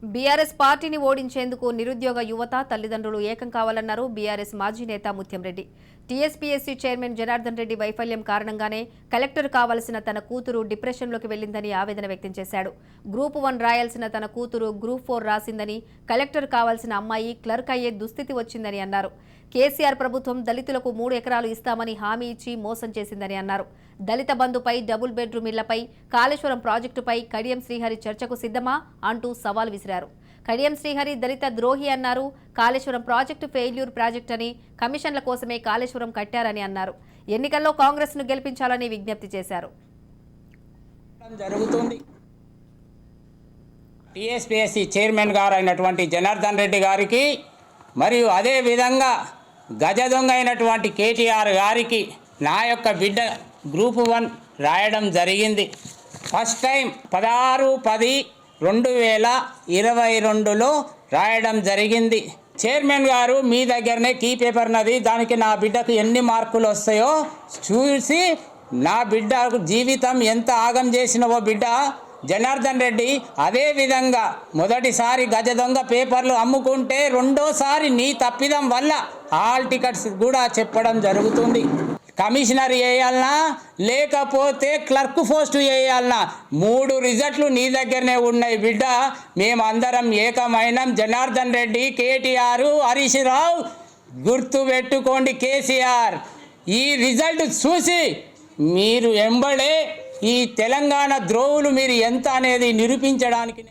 BRS పార్టీని ఓడించేందుకు నిరుద్యోగ యువత తల్లిదండ్రులు ఏకం కావాలన్నారు బీఆర్ఎస్ మాజీ నేత ముత్యంరెడ్డి. టీఎస్పీఎస్సీ చైర్మన్ జనార్దన్ రెడ్డి వైఫల్యం కారణంగానే కలెక్టర్ కావాల్సిన తన కూతురు డిప్రెషన్లోకి వెళ్లిందని ఆవేదన వ్యక్తం చేశాడు. గ్రూప్ 1 రాయాల్సిన తన కూతురు గ్రూప్ 4 రాసిందని, కలెక్టర్ కావాల్సిన అమ్మాయి క్లర్క్ అయ్యే దుస్థితి వచ్చిందని అన్నారు. కేసీఆర్ ప్రభుత్వం దళితులకు 3 ఎకరాలు ఇస్తామని హామీ ఇచ్చి మోసం చేసిందని అన్నారు. దళిత బంధుపై, డబుల్ బెడ్రూమ్ ఇళ్లపై, కాళేశ్వరం ప్రాజెక్టుపై కడియం శ్రీహరి చర్చకు సిద్ధమా అంటూ సవాల్ విసిరారు. కడియం శ్రీహరి దళిత ద్రోహి అన్నారు. కాళేశ్వరం ప్రాజెక్టు ఫెయిల్యూర్ ప్రాజెక్ట్ అని, కమిషన్ల కోసమే కాళేశ్వరం కట్టారని అన్నారు. ఎన్నికల్లో కాంగ్రెస్ ను గెలిపించాలని విజ్ఞప్తి చేశారు. టీఎస్పీఎస్సీ చైర్మన్ గారు అయినటువంటి జనార్దన్ రెడ్డి గారికి మరియు అదే విధంగా గజ దొంగ అయినటువంటి కేటీఆర్ గారికి నా యొక్క బిడ్డ గ్రూప్ 1 రాయడం జరిగింది. ఫస్ట్ టైం 16/10/2022లో రాయడం జరిగింది. చైర్మన్ గారు మీ దగ్గరనే కీ పేపర్ నది, దానికి నా బిడ్డకు ఎన్ని మార్కులు వస్తాయో చూసి నా బిడ్డ జీవితం ఎంత ఆగం చేసినవో బిడ్డ జనార్దన్ రెడ్డి, అదే విధంగా మొదటిసారి గజ దొంగ పేపర్లు అమ్ముకుంటే రెండోసారి నీ తప్పిదం వల్ల హాల్ టికెట్స్ కూడా చెప్పడం జరుగుతుంది. కమిషనర్ వేయాలన్నా లేకపోతే క్లర్క్ పోస్ట్ వేయాలన్నా 3 రిజల్ట్లు నీ దగ్గరనే ఉన్నాయి బిడ్డ. మేమందరం ఏకమైనం. జనార్దన్ రెడ్డి, కేటీఆర్, హరీష్ రావు, గుర్తు పెట్టుకోండి కేసీఆర్. ఈ రిజల్ట్ చూసి మీరు ఎంబడే ఈ తెలంగాణ ద్రోవులు మీరు ఎంత అనేది నిరూపించడానికి